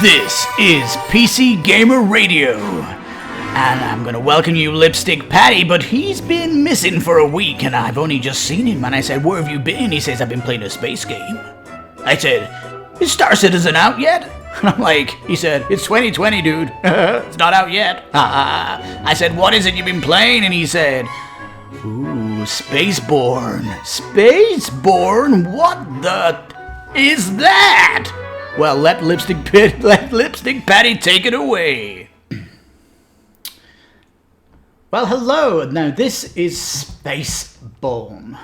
This is PC Gamer Radio, and I'm gonna welcome you, Lipstickpaddy, but he's been missing for a week, and I've only just seen him, and I said, where have you been? He says, I've been playing a space game. I said, is Star Citizen out yet? And I'm like, he said, it's 2020, dude. It's not out yet. I said, what is it you've been playing? And he said, ooh, Spaceborne. Spaceborne? What the is that? Well, let Lipstickpaddy take it away. Well, hello. Now, this is Spaceborne.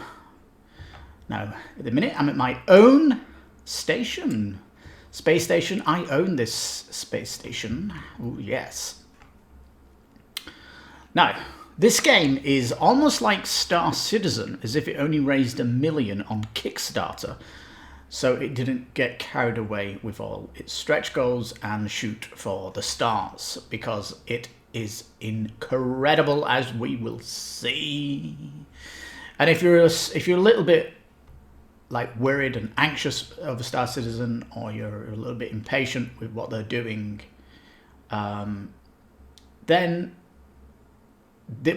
Now, at the minute, I'm at my own station. Space station. I own this space station. Oh, yes. Now, this game is almost like Star Citizen, as if it only raised $1 million on Kickstarter. So it didn't get carried away with all its stretch goals and shoot for the stars, because it is incredible, as we will see. And if you're a little bit like worried and anxious over Star Citizen, or you're a little bit impatient with what they're doing, then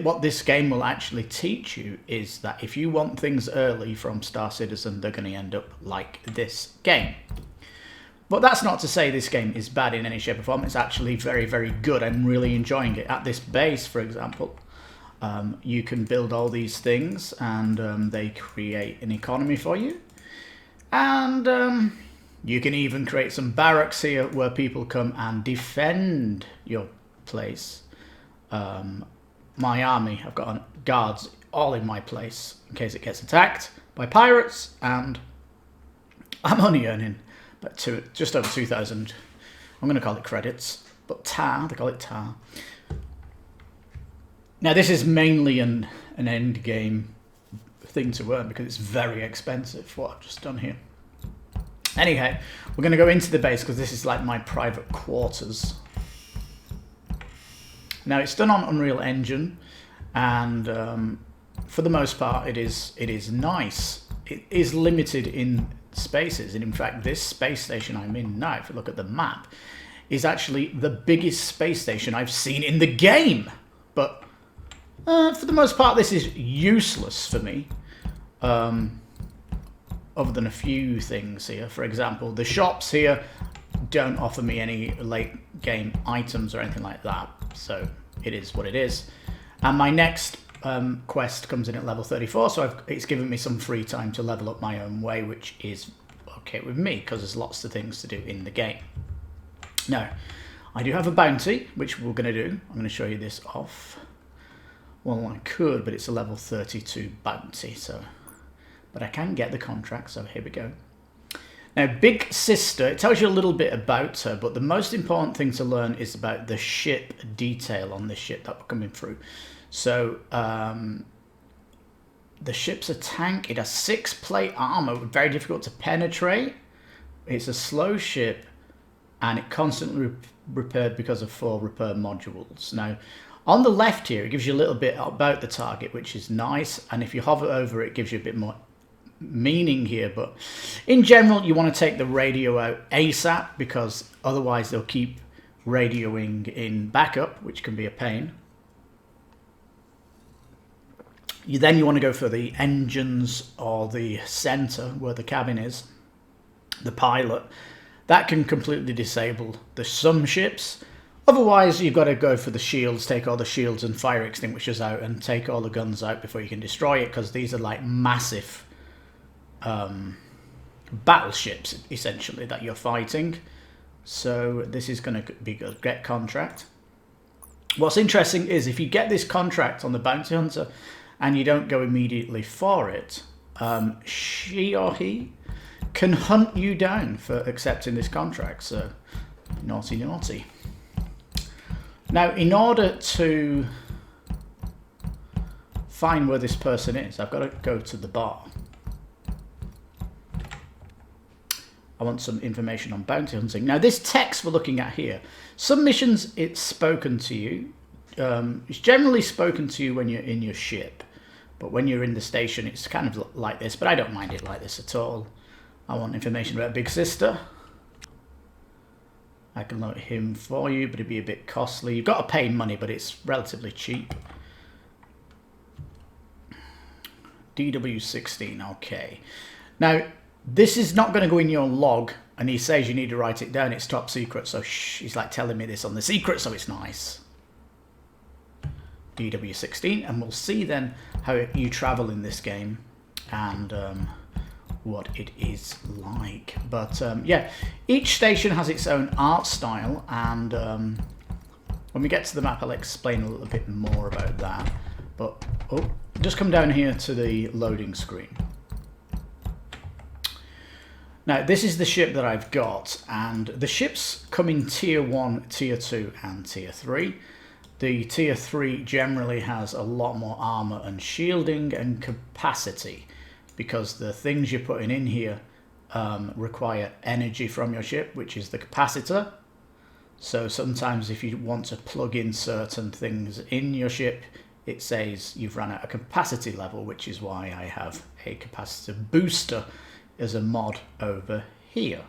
what this game will actually teach you is that if you want things early from Star Citizen, they're going to end up like this game. But that's not to say this game is bad in any shape or form. It's actually very, very good. I'm really enjoying it. At this base, for example, you can build all these things, and they create an economy for you. And you can even create some barracks here where people come and defend your place. My army, I've got guards all in my place in case it gets attacked by pirates, and I'm only earning about just over 2,000. I'm going to call it credits, but tar, they call it tar. Now, this is mainly an end game thing to earn because it's very expensive, what I've just done here. Anyhow, we're going to go into the base because this is like my private quarters. Now, it's done on Unreal Engine, and for the most part, it is nice. It is limited in spaces, and in fact, this space station I'm in now, if you look at the map, is actually the biggest space station I've seen in the game. But for the most part, this is useless for me, other than a few things here. For example, the shops here don't offer me any late game items or anything like that. So it is what it is. And my next quest comes in at level 34, so it's given me some free time to level up my own way, which is okay with me because there's lots of things to do in the game. Now, I do have a bounty, which we're going to do. I'm going to show you this off. Well, I could, but it's a level 32 bounty, but I can get the contract, so here we go. Now, Big Sister, it tells you a little bit about her, but the most important thing to learn is about the ship detail on this ship that we're coming through. So, the ship's a tank. It has 6-plate armor, very difficult to penetrate. It's a slow ship, and it constantly repaired because of 4 repair modules. Now, on the left here, it gives you a little bit about the target, which is nice, and if you hover over it, it gives you a bit more meaning here. But in general, you want to take the radio out ASAP, because otherwise they'll keep radioing in backup, which can be a pain. Then you want to go for the engines, or the center where the cabin is, the pilot. That can completely disable some ships. Otherwise, you've got to go for the shields, take all the shields and fire extinguishers out, and take all the guns out before you can destroy it, because these are like massive battleships, essentially, that you're fighting. So this is going to be good. Get contract. What's interesting is if you get this contract on the bounty hunter and you don't go immediately for it, she or he can hunt you down for accepting this contract. So naughty, naughty. Now, in order to find where this person is, I've got to go to the bar. I want some information on bounty hunting. Now, this text we're looking at here, some missions, it's spoken to you. It's generally spoken to you when you're in your ship. But when you're in the station, it's kind of like this. But I don't mind it like this at all. I want information about Big Sister. I can load him for you, but it'd be a bit costly. You've got to pay money, but it's relatively cheap. DW16, okay. Now, this is not going to go in your log, and he says you need to write it down. It's top secret, so shh, he's like telling me this on the secret, so it's nice. DW16, and we'll see then how you travel in this game and what it is like. But yeah, each station has its own art style, and when we get to the map I'll explain a little bit more about that. But oh, just come down here to the loading screen. Now this is the ship that I've got, and the ships come in tier 1, tier 2 and tier 3. The tier 3 generally has a lot more armor and shielding and capacity, because the things you're putting in here require energy from your ship, which is the capacitor. So sometimes if you want to plug in certain things in your ship, it says you've run out of capacity level, which is why I have a capacitor booster as a mod over here.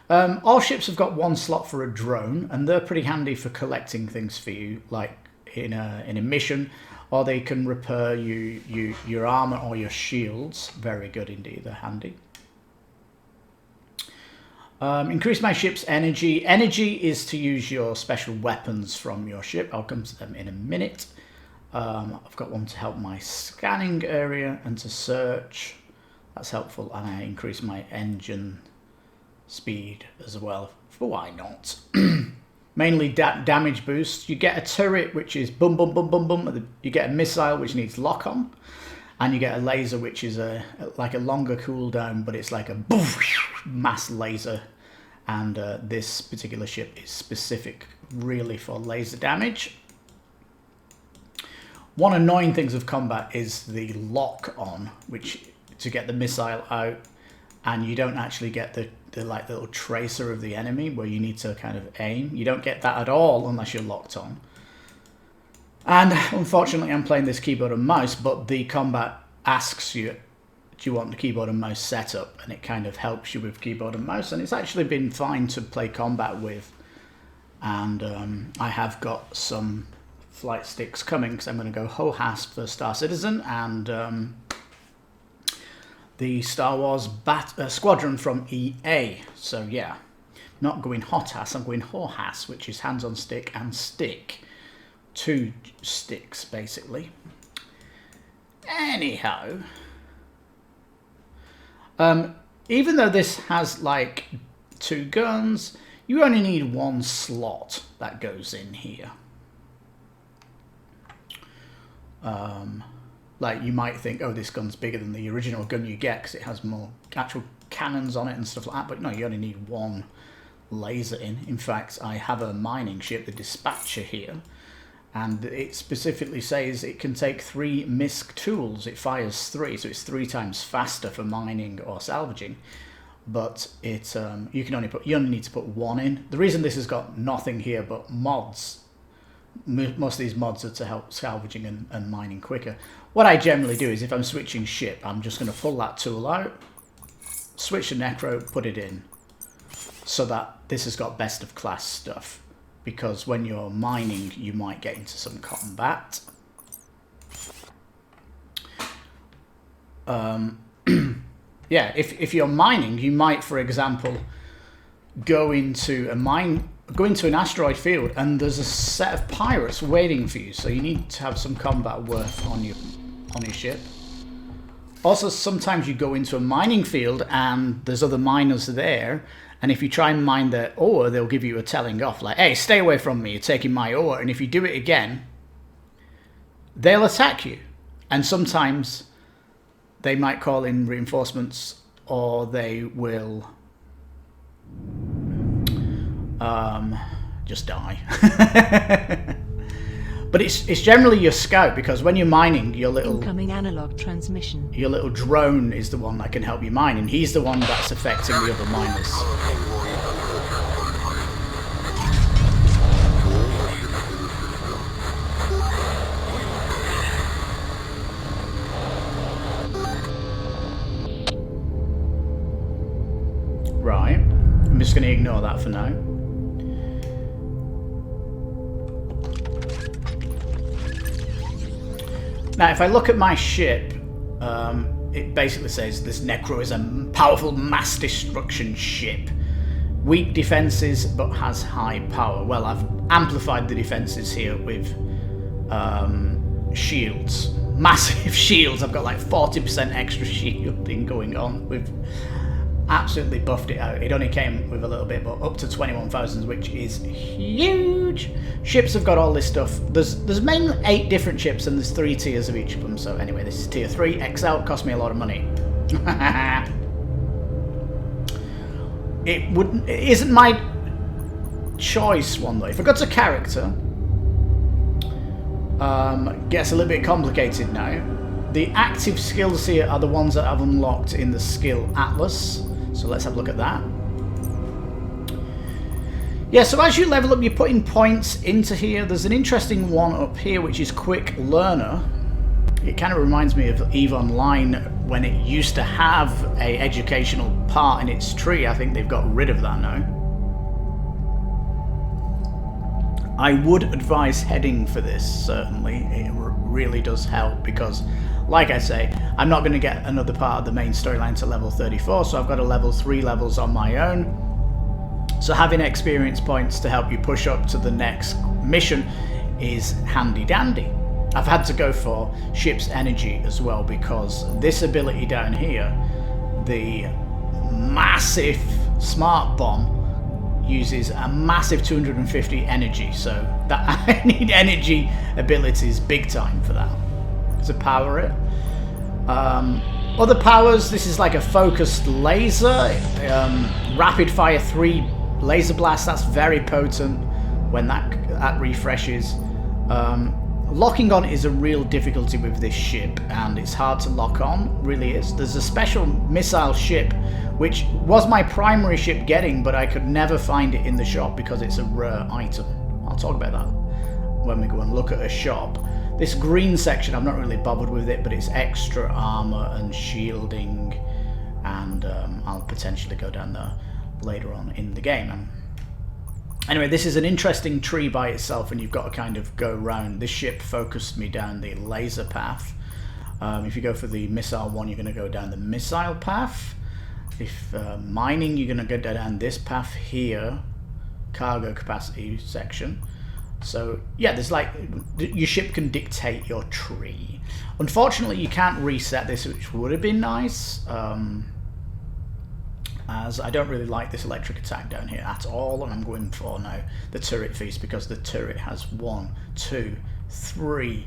All ships have got one slot for a drone, and they're pretty handy for collecting things for you, like in a mission, or they can repair your armor or your shields. Very good indeed, they're handy. Increase my ship's energy. Energy is to use your special weapons from your ship. I'll come to them in a minute. I've got one to help my scanning area and to search. That's helpful, and I increase my engine speed as well, for why not? Mainly damage boost. You get a turret which is boom boom boom boom boom. You get a missile which needs lock on, and you get a laser which is like a longer cooldown, but it's like a mass laser. And this particular ship is specific really for laser damage. One annoying things of combat is the lock on, which to get the missile out, and you don't actually get the like little tracer of the enemy where you need to kind of aim. You don't get that at all unless you're locked on. And unfortunately I'm playing this keyboard and mouse, but the combat asks you, do you want the keyboard and mouse setup? And it kind of helps you with keyboard and mouse, and it's actually been fine to play combat with. And I have got some flight sticks coming, because I'm going to go HOHAS for Star Citizen, and the Star Wars Squadron from EA. So yeah, not going HOTAS, I'm going HOHAS, which is hands on stick and stick. 2 sticks basically. Anyhow, even though this has like 2 guns, you only need 1 slot that goes in here. Like you might think, oh, this gun's bigger than the original gun you get because it has more actual cannons on it and stuff like that, but no, you only need 1 laser in. In fact, I have a mining ship, the Dispatcher here, and it specifically says it can take 3 MISC tools. It fires 3, so it's 3 times faster for mining or salvaging, but it you only need to put 1 in. The reason this has got nothing here but mods, most of these mods are to help salvaging and mining quicker. What I generally do is if I'm switching ship, I'm just going to pull that tool out, switch to Necro, put it in, so that this has got best of class stuff, because when you're mining you might get into some combat. Yeah, if you're mining, you might, for example, go into an asteroid field and there's a set of pirates waiting for you, so you need to have some combat worth on your ship. Also, sometimes you go into a mining field and there's other miners there, and if you try and mine their ore, they'll give you a telling off like, hey, stay away from me, you're taking my ore. And if you do it again, they'll attack you, and sometimes they might call in reinforcements, or they will just die. But it's generally your scout, because when you're mining, your little incoming analog transmission, your little drone is the one that can help you mine, and he's the one that's affecting the other miners. Right, I'm just going to ignore that for now. Now, if I look at my ship, it basically says this Necro is a powerful mass destruction ship. Weak defenses, but has high power. Well, I've amplified the defenses here with shields. Massive shields. I've got like 40% extra shielding going on. We've absolutely buffed it out. It only came with a little bit, but up to 21,000, which is huge. Ships have got all this stuff. There's mainly 8 different ships, and there's 3 tiers of each of them. So anyway, this is tier 3 XL. Cost me a lot of money. It isn't my choice one though. If I go to character, gets a little bit complicated now. The active skills here are the ones that I've unlocked in the skill atlas. So let's have a look at that. Yeah, so as you level up, you're putting points into here. There's an interesting one up here, which is Quick Learner. It kind of reminds me of EVE Online when it used to have a educational part in its tree. I think they've got rid of that now. I would advise heading for this, certainly. It really does help because, like I say, I'm not going to get another part of the main storyline to level 34, so I've got to level 3 levels on my own. So having experience points to help you push up to the next mission is handy dandy. I've had to go for ship's energy as well because this ability down here, the massive smart bomb, uses a massive 250 energy, so that I need energy abilities big time for that to power it. Other powers, this is like a focused laser, rapid fire 3 laser blast. That's very potent when that refreshes. Locking on is a real difficulty with this ship, and it's hard to lock on, really is. There's a special missile ship, which was my primary ship getting, but I could never find it in the shop because it's a rare item. I'll talk about that when we go and look at a shop. This green section, I'm not really bothered with it, but it's extra armor and shielding, and I'll potentially go down there later on in the game. Anyway, this is an interesting tree by itself, and you've got to kind of go around. This ship focused me down the laser path. If you go for the missile one, you're going to go down the missile path. If mining, you're going to go down this path here, cargo capacity section. So yeah, there's like, your ship can dictate your tree. Unfortunately, you can't reset this, which would have been nice. As I don't really like this electric attack down here at all, and I'm going for now the turret feast because the turret has 1, 2, 3,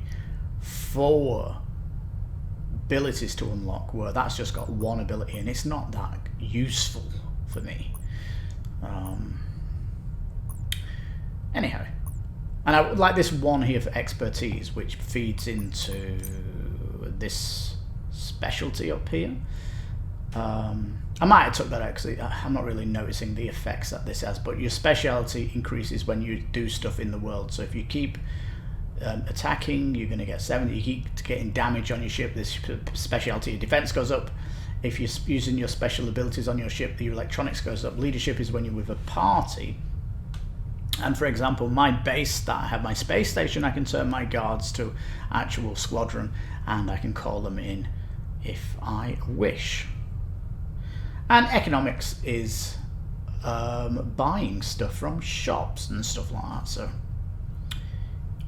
4 abilities to unlock, where that's just got 1 ability, and it's not that useful for me. Anyhow, and I would like this one here for expertise, which feeds into this specialty up here. I might have took that out because I'm not really noticing the effects that this has, but your speciality increases when you do stuff in the world. So if you keep attacking, you're going to get 70. You keep getting damage on your ship, this specialty defense goes up. If you're using your special abilities on your ship, your electronics goes up. Leadership is when you're with a party. And for example, my base that I have my space station, I can turn my guards to actual squadron, and I can call them in if I wish. And economics is buying stuff from shops and stuff like that, so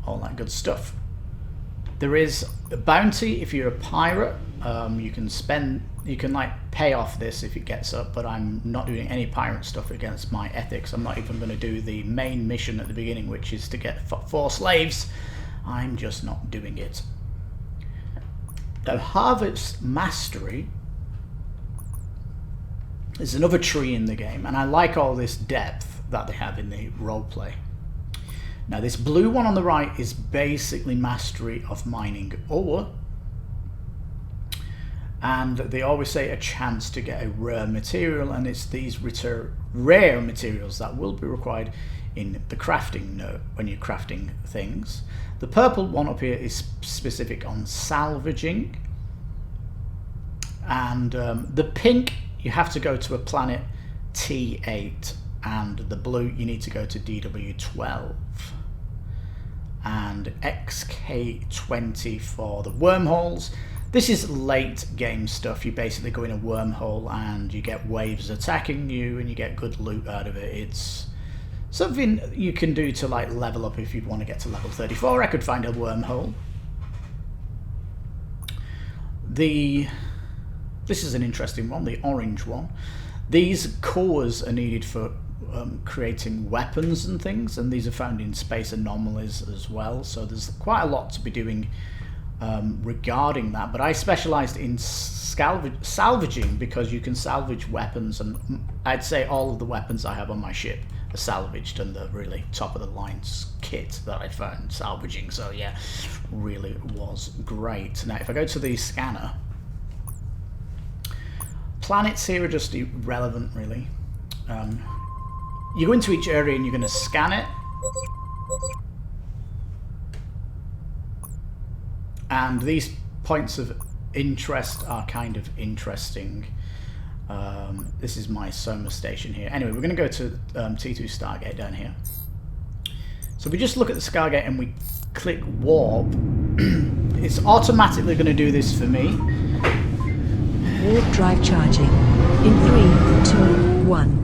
all that good stuff. There is a bounty if you're a pirate. You can like pay off this if it gets up, but I'm not doing any pirate stuff against my ethics. I'm not even going to do the main mission at the beginning, which is to get 4 slaves. I'm just not doing it. Now, Harvest Mastery is another tree in the game, and I like all this depth that they have in the roleplay. Now, this blue one on the right is basically mastery of mining ore, and they always say a chance to get a rare material, and it's these rare materials that will be required in the crafting note when you're crafting things. The purple one up here is specific on salvaging, and the pink, you have to go to a planet T8, and the blue, you need to go to DW12. and XK20 for the wormholes. This is late game stuff. You basically go in a wormhole and you get waves attacking you and you get good loot out of it. It's something you can do to like level up if you want to get to level 34. I could find a wormhole. This is an interesting one, the orange one. These cores are needed for creating weapons and things, and these are found in space anomalies as well. So there's quite a lot to be doing regarding that. But I specialized in salvaging because you can salvage weapons, and I'd say all of the weapons I have on my ship are salvaged, and the really top of the line kit that I found salvaging. So yeah, really was great. Now if I go to the scanner, planets here are just irrelevant really. You go into each area and you're going to scan it, and these points of interest are kind of interesting. This is my Soma station here. Anyway, we're going to go to T2 Stargate down here. So we just look at the Stargate and we click warp. It's automatically going to do this for me. Warp drive charging. In 3, 2, 1.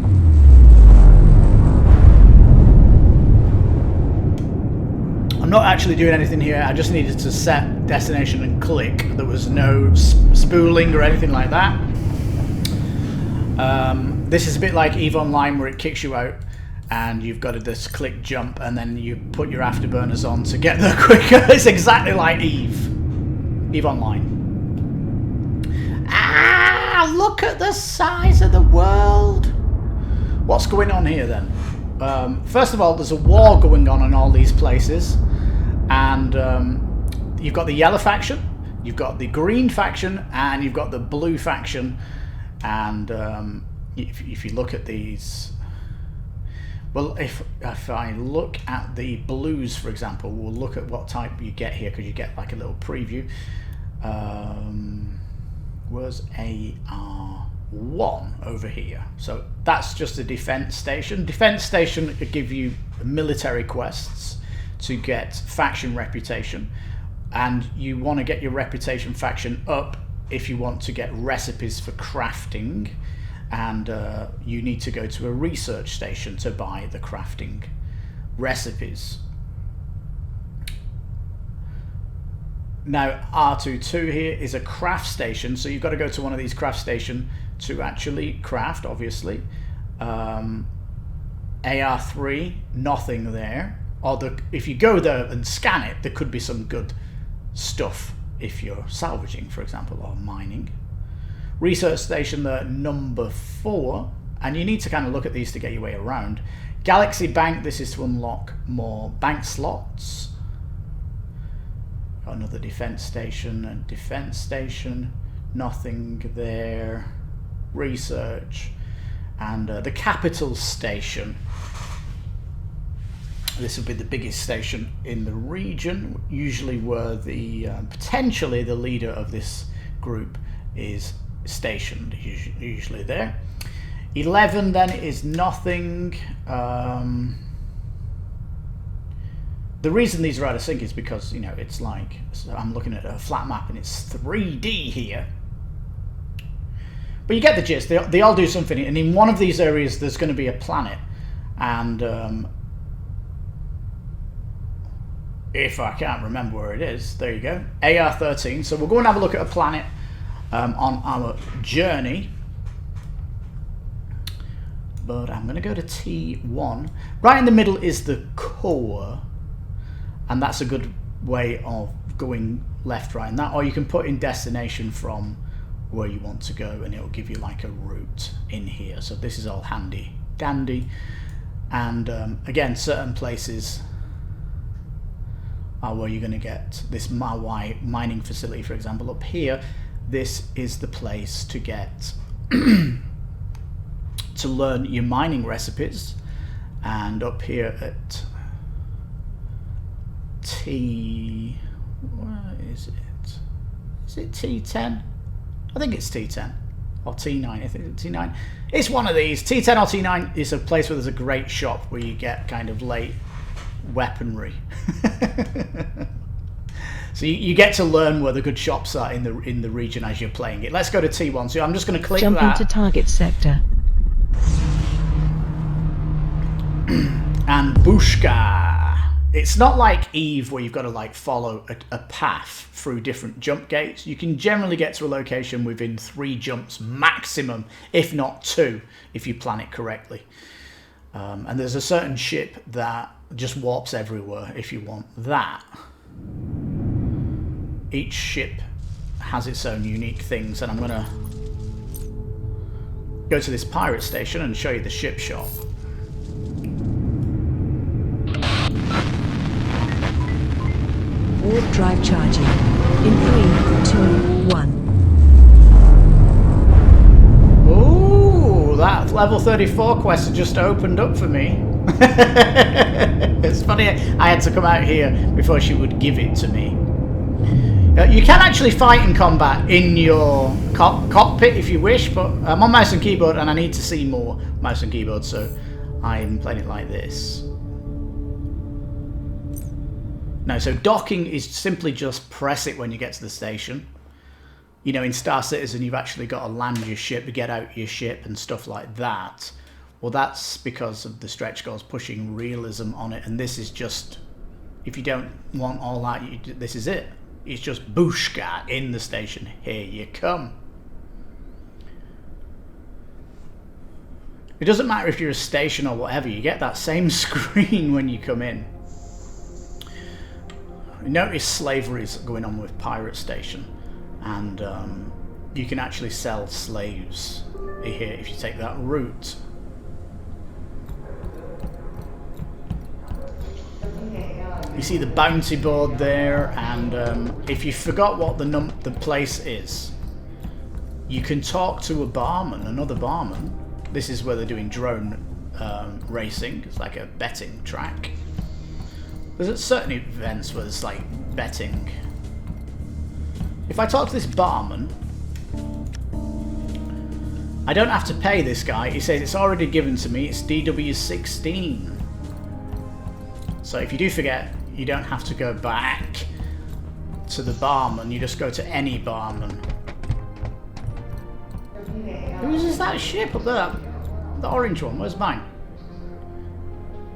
I'm not actually doing anything here. I just needed to set destination and click. There was no spooling or anything like that. This is a bit like EVE Online where it kicks you out and you've got to just click jump and then you put your afterburners on to get there quicker. It's exactly like EVE Online. Ah, look at the size of the world. What's going on here then? First of all, there's a war going on in all these places, and you've got the yellow faction, you've got the green faction, and you've got the blue faction. And if you look at these, well, if I look at the blues, for example, we'll look at what type you get here because you get like a little preview. Where's AR1 over here? So that's just a defense station. Defense station give you military quests to get faction reputation, and you want to get your reputation faction up if you want to get recipes for crafting, and you need to go to a research station to buy the crafting recipes. Now R22 here is a craft station, so you've got to go to one of these craft stations to actually craft, obviously. AR3, nothing there. Or if you go there and scan it, there could be some good stuff if you're salvaging, for example, or mining. Research station there, number 4, and you need to kind of look at these to get your way around. Galaxy Bank, this is to unlock more bank slots. Got another defense station, and defense station, nothing there. Research, and the capital station. This will be the biggest station in the region, usually where the potentially the leader of this group is stationed, usually there. 11 then is nothing. The reason these are out of sync is because, you know, it's like, so I'm looking at a flat map and it's 3D here. But you get the gist. They all do something, and in one of these areas there's going to be a planet, and if I can't remember where it is, there you go, AR13. So we'll go and have a look at a planet on our journey. But I'm going to go to T1. Right in the middle is the core, and that's a good way of going left, right, and that. Or you can put in destination from where you want to go, and it'll give you like a route in here. So this is all handy dandy. And again, certain places are where you're going to get this Mawai mining facility, for example. Up here, this is the place to get to learn your mining recipes. And up here at where is it? Is it T10? I think it's T10 or T9. I think it's T9. It's one of these. T10 or T9 is a place where there's a great shop where you get kind of late weaponry. So you get to learn where the good shops are in the region as you're playing it. Let's go to T1. So I'm just going to click Jump that. into target sector. And Bushka. It's not like Eve where you've got to like follow a path through different jump gates. You can generally get to a location within 3 jumps maximum, if not 2, if you plan it correctly. And there's a certain ship that just warps everywhere if you want that. Each ship has its own unique things, and I'm going to go to this pirate station and show you the ship shop. Warp drive charging. In 3, 2, 1. Ooh, that level 34 quest just opened up for me. It's funny, I had to come out here before she would give it to me. You can actually fight in combat in your cockpit if you wish, but I'm on mouse and keyboard and I need to see more mouse and keyboard, so I'm playing it like this. No, so docking is simply just press it when you get to the station. You know, in Star Citizen you've actually got to land your ship, get out your ship and stuff like that. Well, that's because of the stretch goals pushing realism on it, and this is just, if you don't want all that, this is it. It's just Bushka in the station. Here you come. It doesn't matter if you're a station or whatever, you get that same screen when you come in. Notice slavery is going on with Pirate Station, and you can actually sell slaves here if you take that route. You see the bounty board there, and if you forgot what the place is, you can talk to a barman, another barman. This is where they're doing drone racing. It's like a betting track. There's certain events where there's like betting. If I talk to this barman, I don't have to pay this guy. He says it's already given to me. It's DW16. So if you do forget, you don't have to go back to the barman. You just go to any barman. Whose is that ship up there? The orange one. Where's mine?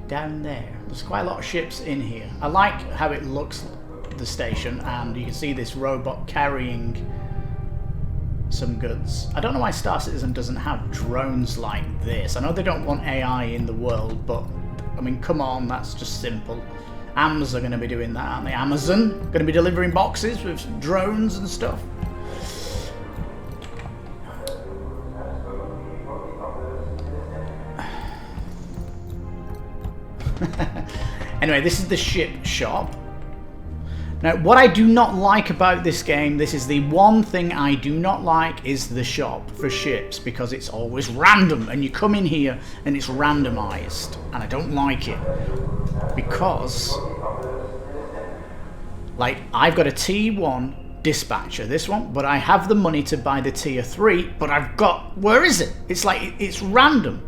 Down there. There's quite a lot of ships in here. I like how it looks, the station, and you can see this robot carrying some goods. I don't know why Star Citizen doesn't have drones like this. I know they don't want AI in the world, but I mean, come on, that's just simple. Amazon are going to be doing that, aren't they? Amazon going to be delivering boxes with drones and stuff. Anyway, this is the ship shop. Now, what I do not like about this game, this is the one thing I do not like, is the shop for ships, because it's always random, and you come in here and it's randomized, and I don't like it, because, like, I've got a T1 dispatcher, this one, but I have the money to buy the tier 3, but I've got, where is it? It's like, it's random.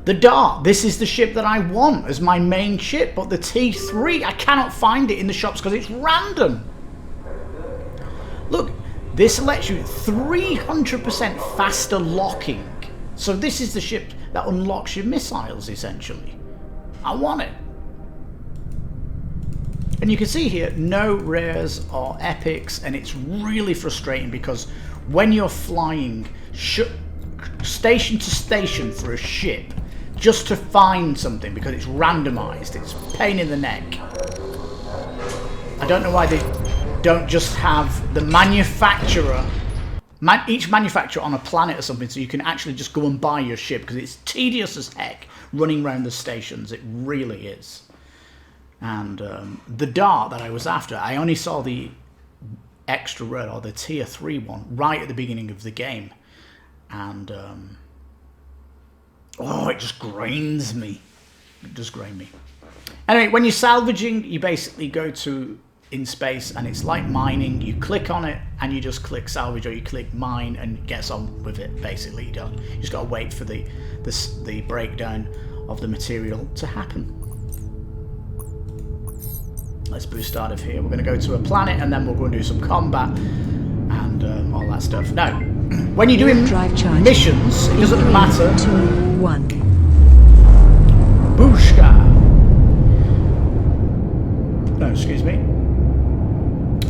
The Dart, this is the ship that I want as my main ship, but the T3, I cannot find it in the shops because it's random. Look, this lets you 300% faster locking. So this is the ship that unlocks your missiles, essentially. I want it. And you can see here, no rares or epics, and it's really frustrating because when you're flying station to station for a ship, just to find something, because it's randomized, it's a pain in the neck. I don't know why they don't just have the manufacturer, each manufacturer on a planet or something, so you can actually just go and buy your ship, because it's tedious as heck running around the stations. It really is. And the Dart that I was after, I only saw the extra rare, or the tier 3 one, right at the beginning of the game. And oh, it just grinds me. It does grind me. Anyway, when you're salvaging, you basically go to in space, and it's like mining. You click on it, and you just click salvage, or you click mine, and it gets on with it. Basically, you just got to wait for the breakdown of the material to happen. Let's boost out of here. We're going to go to a planet and then we'll go and do some combat and all that stuff. Now, when you're doing missions, it doesn't matter. 3, 2, 1. Booshka. No, excuse me.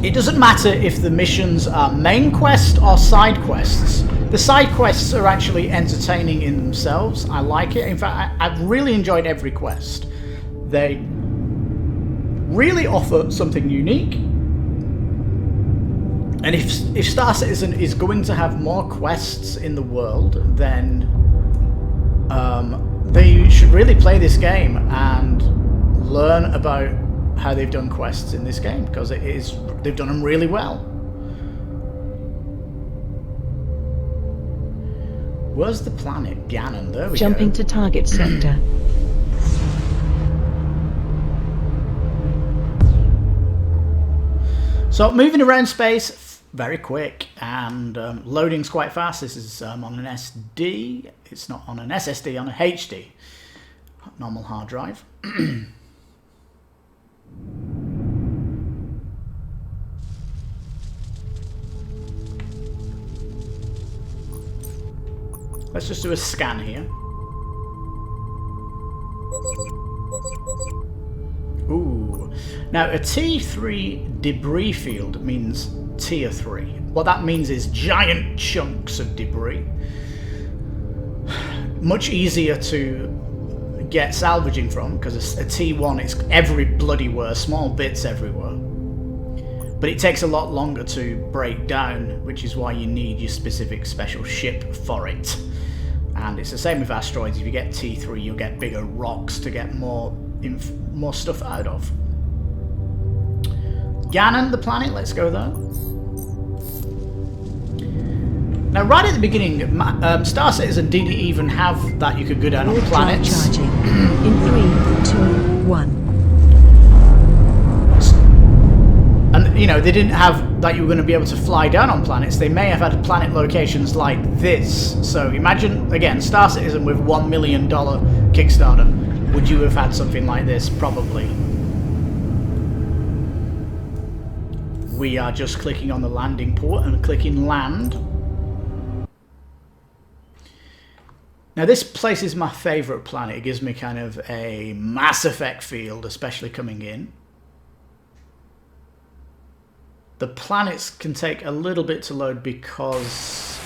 It doesn't matter if the missions are main quest or side quests. The side quests are actually entertaining in themselves. I like it. In fact, I've really enjoyed every quest. They really offer something unique. And if Star Citizen is going to have more quests in the world, then they should really play this game and learn about how they've done quests in this game, because they've done them really well. Where's the planet? Ganon, there we go. Jumping to target sector. So moving around space, very quick, and loading's quite fast. This is on an SD. It's not on an SSD, on a HD. Normal hard drive. Let's just do a scan here. Ooh. Now, a T3 debris field means tier 3. What that means is giant chunks of debris. Much easier to get salvaging from, because a T1 is every bloody where, small bits everywhere. But it takes a lot longer to break down, which is why you need your specific special ship for it. And it's the same with asteroids. If you get T3, you'll get bigger rocks to get more stuff out of. Ganon, the planet, let's go there. Now, right at the beginning, Star Citizen didn't even have that you could go down on planets. Charging. In 3, 2, 1. And, you know, they didn't have that you were going to be able to fly down on planets. They may have had planet locations like this. So imagine, again, Star Citizen with $1 million Kickstarter. Would you have had something like this? Probably. We are just clicking on the landing port and clicking land. Now, this place is my favourite planet. It gives me kind of a Mass Effect field, especially coming in. The planets can take a little bit to load because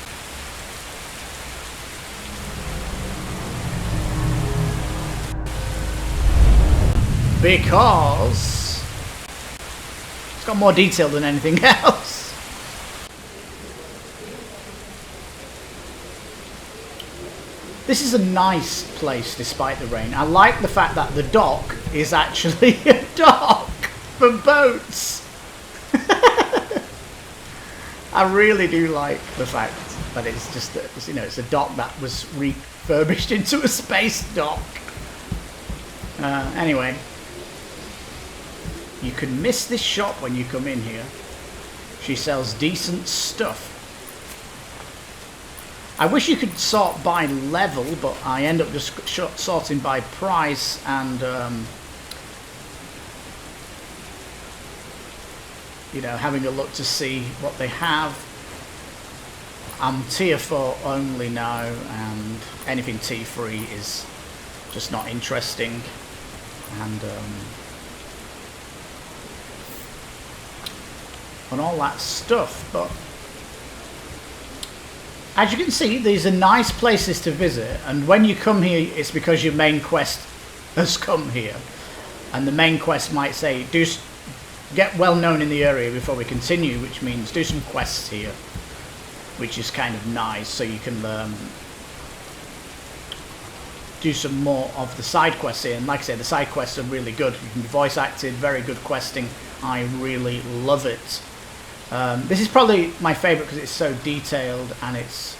it's got more detail than anything else. This is a nice place despite the rain. I like the fact that the dock is actually a dock for boats. I really do like the fact that it's just, you know, it's a dock that was refurbished into a space dock. Anyway, you can miss this shop when you come in here. She sells decent stuff. I wish you could sort by level, but I end up just sorting by price and, you know, having a look to see what they have. I'm tier 4 only now, and anything T3 is just not interesting. And all that stuff. But as you can see, these are nice places to visit, and when you come here, it's because your main quest has come here. And the main quest might say, get well known in the area before we continue, which means do some quests here, which is kind of nice, so you can do some more of the side quests here. And like I say, the side quests are really good. You can be voice acted, very good questing. I really love it. This is probably my favourite because it's so detailed, and it's,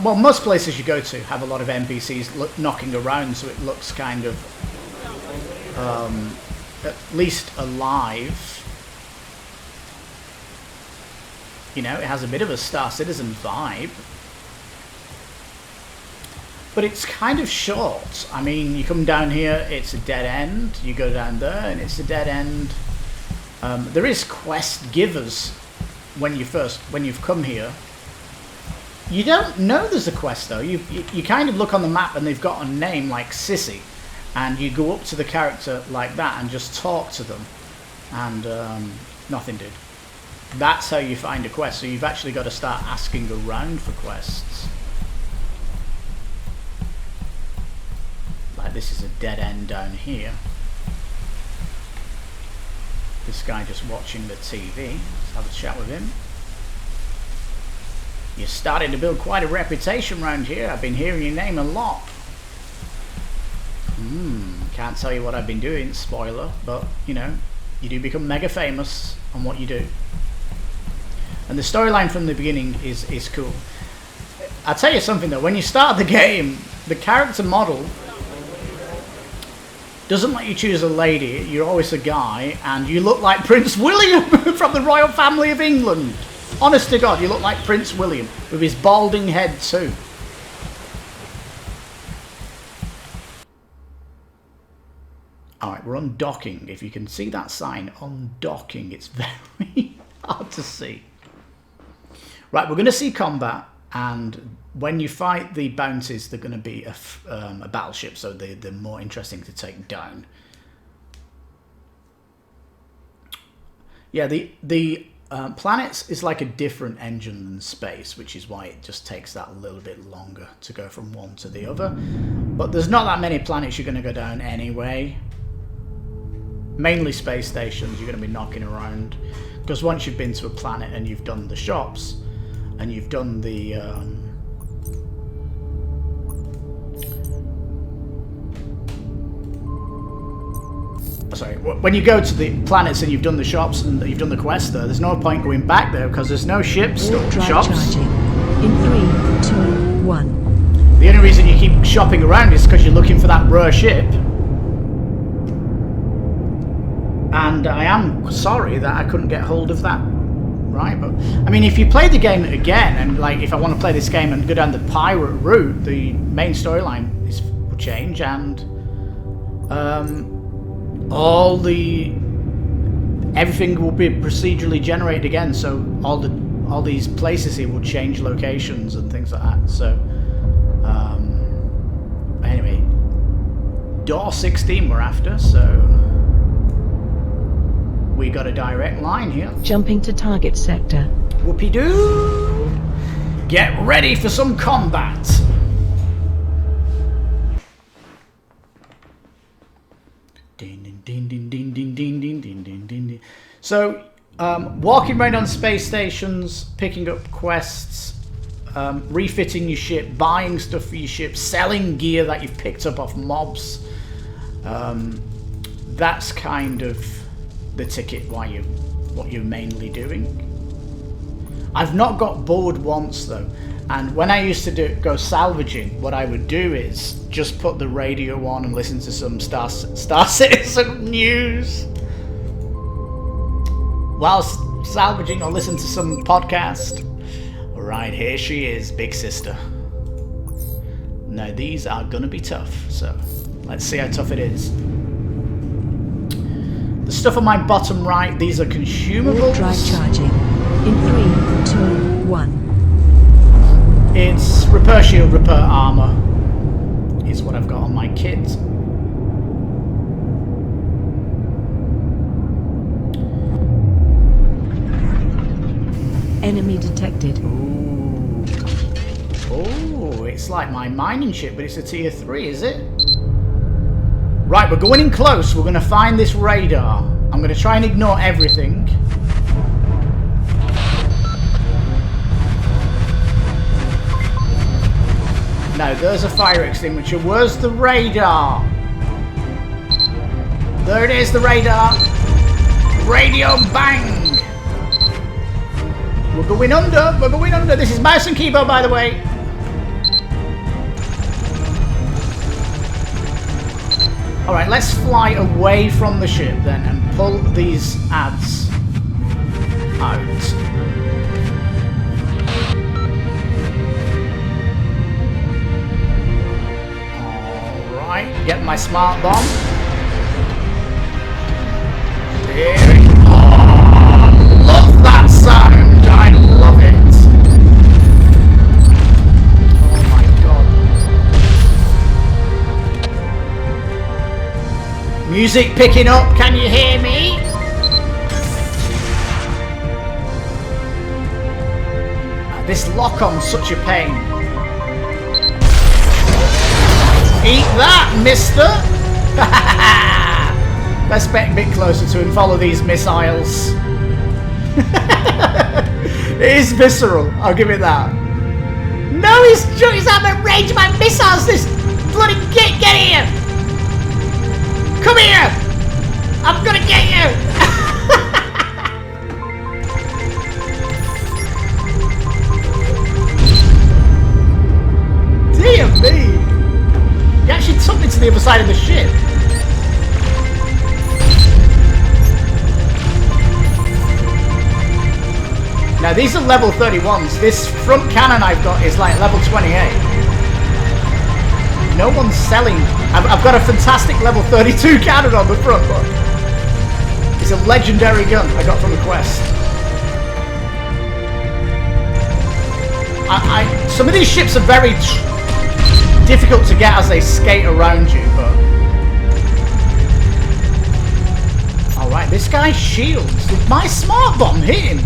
well, most places you go to have a lot of NPCs knocking around, so it looks kind of at least alive. You know, it has a bit of a Star Citizen vibe. But it's kind of short. I mean, you come down here, it's a dead end. You go down there, and it's a dead end. There is quest givers when you've come here. You don't know there's a quest though. You kind of look on the map and they've got a name like Sissy, and you go up to the character like that and just talk to them, and nothing did. That's how you find a quest. So you've actually got to start asking around for quests. Like this is a dead end down here. This guy just watching the TV. Let's have a chat with him. You're starting to build quite a reputation around here. I've been hearing your name a lot. Can't tell you what I've been doing, spoiler, but you know, you do become mega famous on what you do. And the storyline from the beginning is cool. I'll tell you something though, when you start the game, the character model doesn't let you choose a lady, you're always a guy, and you look like Prince William from the royal family of England. Honest to God, you look like Prince William, with his balding head too. Alright, we're on docking. If you can see that sign, on docking, it's very hard to see. Right, we're going to see combat, and when you fight the Bounties, they're going to be a battleship, so they're more interesting to take down. Yeah, the planets is like a different engine than space, which is why it just takes that a little bit longer to go from one to the other. But there's not that many planets you're going to go down anyway. Mainly space stations you're going to be knocking around, because once you've been to a planet and you've done the shops and you've done the when you go to the planets and you've done the shops and you've done the quest there's no point going back there because there's no ships or shops. Charging. In 3, 2, 1. The only reason you keep shopping around is because you're looking for that rare ship. And I am sorry that I couldn't get hold of that. Right, but I mean, if you play the game again, and like if I want to play this game and go down the pirate route, the main storyline will change, and everything will be procedurally generated again. So all these places here will change locations and things like that. So anyway, door 16 we're after, so we got a direct line here. Jumping to target sector. Whoopie-doo! Get ready for some combat! Ding, ding, ding, ding, ding, ding, ding, ding, ding, ding, ding. So, walking around on space stations, picking up quests, refitting your ship, buying stuff for your ship, selling gear that you've picked up off mobs. That's kind of the ticket what you're mainly doing. I've not got bored once though, and when I used to go salvaging, what I would do is just put the radio on and listen to some Star Citizen news whilst salvaging, or listen to some podcast. Alright, here she is, big sister. Now these are gonna be tough, so let's see how tough it is. The stuff on my bottom right, these are consumables. Drive charging. In 3, 2, 1. It's repair shield, repair armor is what I've got on my kit. Enemy detected. Ooh. Oh, it's like my mining ship, but it's a tier 3, is it? Right, we're going in close. We're going to find this radar. I'm going to try and ignore everything. No, there's a fire extinguisher. Where's the radar? There it is, the radar. Radio bang. We're going under. We're going under. This is mouse and keyboard, by the way. Alright, let's fly away from the ship then and pull these ads out. Alright, get my smart bomb. There we go. love it. Oh my god. Music picking up, can you hear me? This lock-on's such a pain. Eat that, mister! Let's get a bit closer to him, follow these missiles. It is visceral, I'll give it that. No, he's out of range of my missiles, this bloody get here! Come here! I'm gonna get you! Dear me! He actually took me to the other side of the ship. Now these are level 31s. This front cannon I've got is like level 28. No one's selling. I've got a fantastic level 32 cannon on the front, but it's a legendary gun I got from the quest. Some of these ships are very difficult to get as they skate around you, but... Alright, this guy's shields. Did my smart bomb hit him?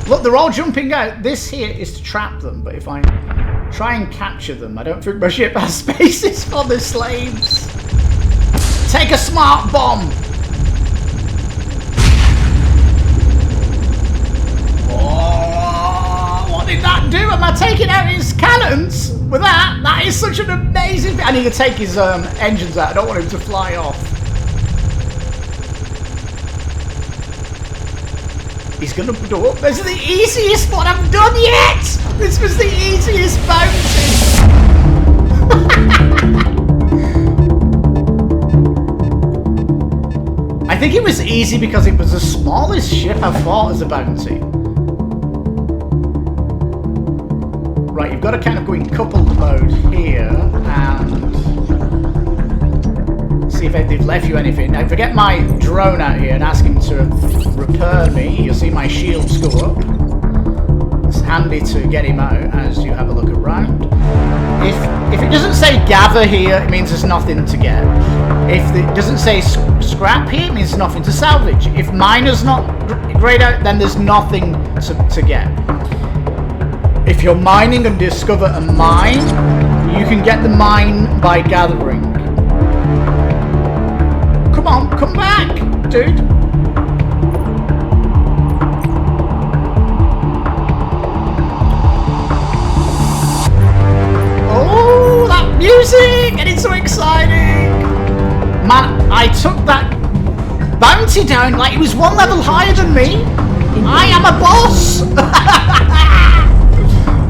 Look, they're all jumping out. This here is to trap them, but if I try and capture them, I don't think my ship has spaces for the slaves. Take a smart bomb! Oh, what did that do? Am I taking out his cannons? With that, that is such an amazing... I need to take his engines out. I don't want him to fly off. He's gonna blow up. This is the easiest one I've done yet! This was the easiest bounty! I think it was easy because it was the smallest ship I've fought as a bounty. Right, you've got to kind of go in coupled mode here and see if they've left you anything. Now, if I get my drone out here and ask him to repair me, you'll see my shields go up. It's handy to get him out as you have a look around. If it doesn't say gather here, it means there's nothing to get. If it doesn't say scrap here, it means there's nothing to salvage. If miner's not grayed out, then there's nothing to get. If you're mining and discover a mine, you can get the mine by gathering. Come on, come back, dude. Oh, that music! And it's so exciting! Man, I took that bounty down like it was one level higher than me. I am a boss!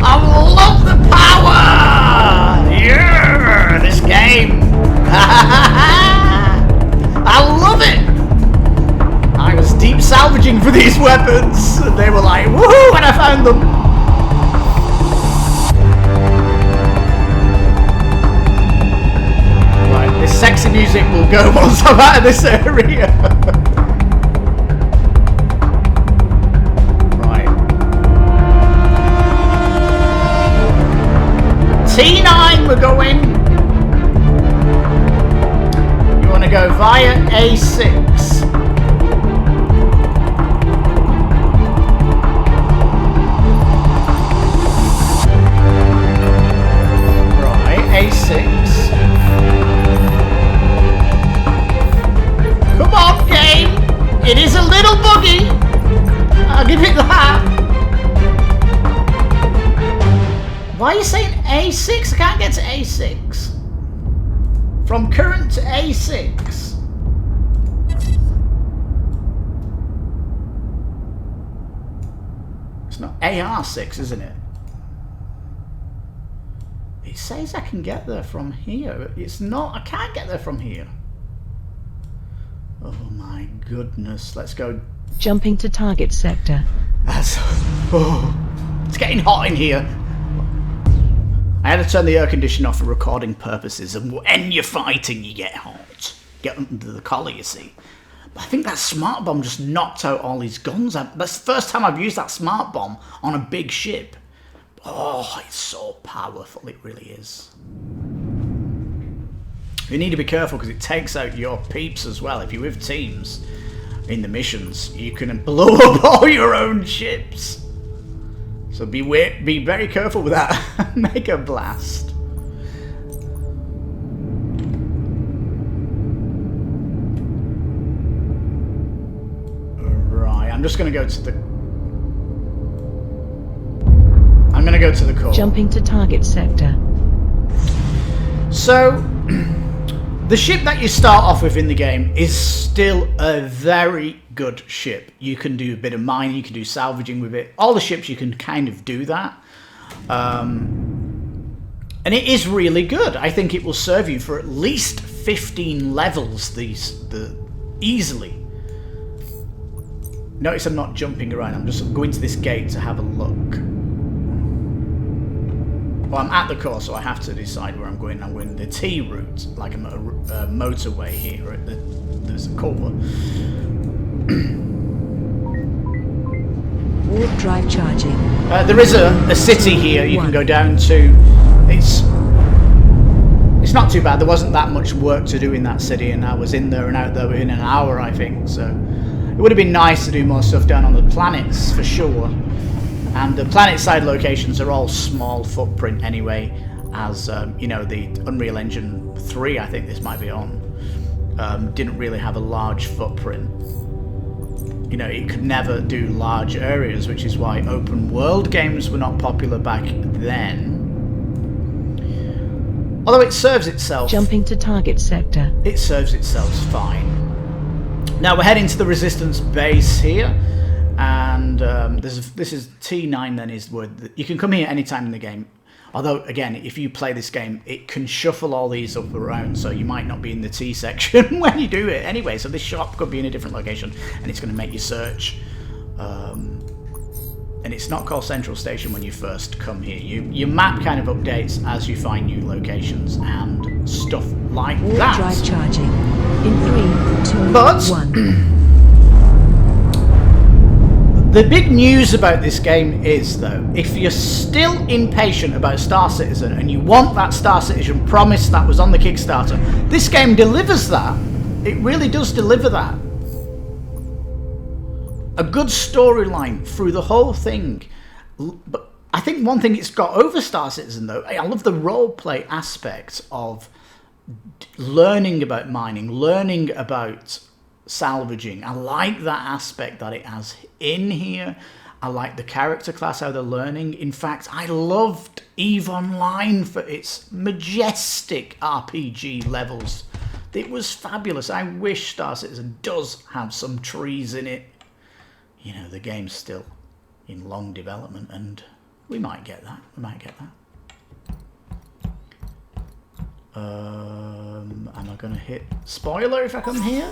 I love the power! Yeah, this game! I love it! I was deep salvaging for these weapons, and they were like, woohoo, when I found them! Right, this sexy music will go once I'm out of this area. T9 we're going. You want to go via A6. Right, A6. Come on, game. It is a little buggy. I'll give it that. Why are you saying A6? I can't get to A6. From current to A6. It's not AR6, isn't it? It says I can get there from here. It's not. I can't get there from here. Oh my goodness. Let's go. Jumping to target sector. That's... Oh, it's getting hot in here. I had to turn the air conditioner off for recording purposes, and when you're fighting, you get hot. Get under the collar, you see. I think that smart bomb just knocked out all his guns. That's the first time I've used that smart bomb on a big ship. Oh, it's so powerful, it really is. You need to be careful because it takes out your peeps as well. If you're with teams in the missions, you can blow up all your own ships. So be very careful with that mega blast. Right, I'm just going to go to the... I'm going to go to the core. Jumping to target sector. So, the ship that you start off with in the game is still a very good ship. You can do a bit of mining, you can do salvaging with it. All the ships you can kind of do that. And it is really good. I think it will serve you for at least 15 levels easily. Notice I'm not jumping around, I'm just going to this gate to have a look. Well, I'm at the core, so I have to decide where I'm going. I'm going the T route, like a motorway here. There's a core. Warp drive charging. There is a city here you can go down to. It's not too bad. There wasn't that much work to do in that city, and I was in there and out there within an hour, I think. So it would have been nice to do more stuff down on the planets, for sure. And the planet side locations are all small footprint anyway, as you know, the Unreal Engine 3, I think this might be on, didn't really have a large footprint. You know, it could never do large areas, which is why open world games were not popular back then. Although it serves itself. Jumping to target sector. It serves itself fine. Now we're heading to the Resistance base here. And this is T9 then is where you can come here anytime in the game. Although, again, if you play this game, it can shuffle all these up around, so you might not be in the T section when you do it. Anyway, so this shop could be in a different location, and it's going to make you search. And it's not called Central Station when you first come here. Your map kind of updates as you find new locations and stuff like that. Drive charging. In 3, 2, but 1. The big news about this game is, though, if you're still impatient about Star Citizen and you want that Star Citizen promise that was on the Kickstarter, this game delivers that. It really does deliver that. A good storyline through the whole thing. But I think one thing it's got over Star Citizen, though, I love the roleplay aspect of learning about mining, learning about salvaging. I like that aspect that it has in here. I like the character class, how they're learning. In fact, I loved EVE Online for its majestic RPG levels. It was fabulous. I wish Star Citizen does have some trees in it. You know, the game's still in long development, and we might get that. We might get that. Am I going to hit spoiler if I come here?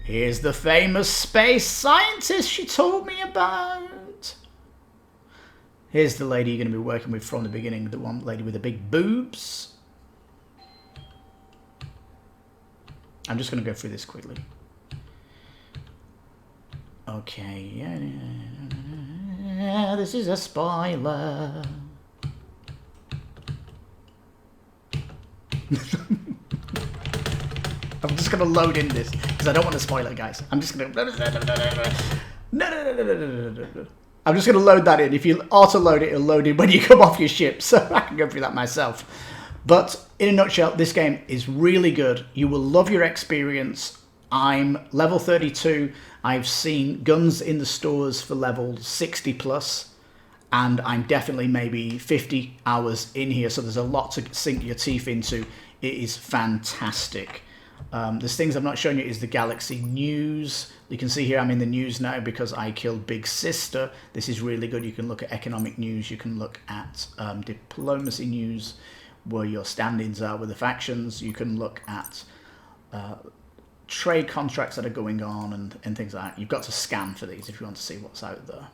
Here's the famous space scientist she told me about. Here's the lady you're going to be working with from the beginning, the one lady with the big boobs. I'm just going to go through this quickly. Okay, yeah, this is a spoiler. I'm just going to load in this, because I don't want to spoil it, guys. I'm just going to... No. I'm just going to load that in. If you auto-load it, it'll load in when you come off your ship, so I can go through that myself. But, in a nutshell, this game is really good. You will love your experience. I'm level 32. I've seen guns in the stores for level 60 plus, and I'm definitely maybe 50 hours in here, so there's a lot to sink your teeth into. It is fantastic. There's things I'm not showing you is the Galaxy News. You can see here I'm in the news now because I killed Big Sister. This is really good. You can look at economic news. You can look at diplomacy news, where your stand-ins are with the factions. You can look at trade contracts that are going on and things like that. You've got to scan for these if you want to see what's out there.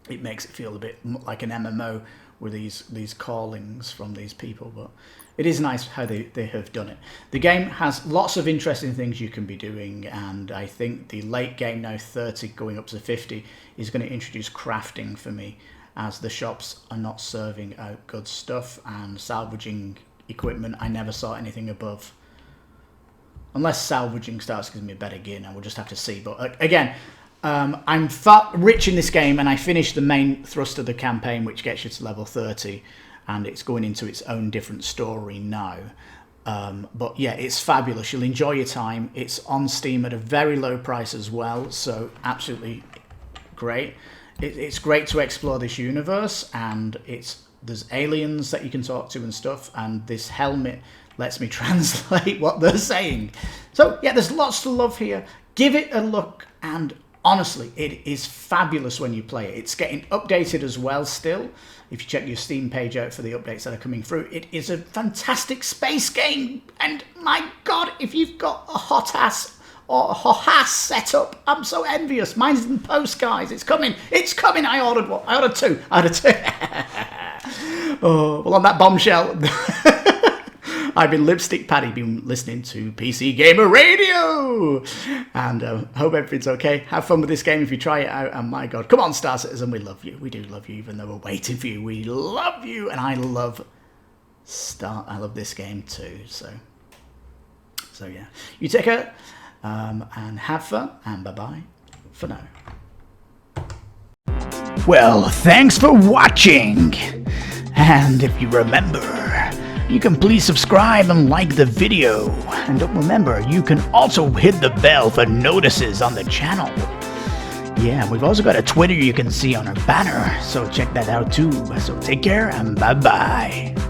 it makes it feel a bit like an MMO with these callings from these people. But it is nice how they have done it. The game has lots of interesting things you can be doing, and I think the late game, now 30 going up to 50, is going to introduce crafting for me, as the shops are not serving out good stuff, and salvaging equipment, I never saw anything above. Unless salvaging starts giving me a better gear now, we'll just have to see. But again, I'm rich in this game, and I finished the main thrust of the campaign, which gets you to level 30, and it's going into its own different story now. But yeah, it's fabulous. You'll enjoy your time. It's on Steam at a very low price as well, so absolutely great. It's great to explore this universe, and there's aliens that you can talk to and stuff, and this helmet lets me translate what they're saying. So yeah, there's lots to love here. Give it a look, and honestly, it is fabulous when you play it. It's getting updated as well still. If you check your Steam page out for the updates that are coming through, it is a fantastic space game. And my God, if you've got a hot ass or a hot-ass setup, I'm so envious. Mine's in post, guys. It's coming. It's coming. I ordered one. I ordered two. Oh, well, on that bombshell, I've been Lipstickpaddy, been listening to PC Gamer Radio, and hope everything's okay. Have fun with this game if you try it out, and my God, come on, Star Citizen, we love you. We do love you, even though we're waiting for you. We love you, and I love this game too. So yeah, you take care, and have fun, and bye-bye for now. Well, thanks for watching, and if you remember, you can please subscribe and like the video. And don't remember, you can also hit the bell for notices on the channel. Yeah, we've also got a Twitter you can see on our banner, so check that out too. So take care and bye-bye.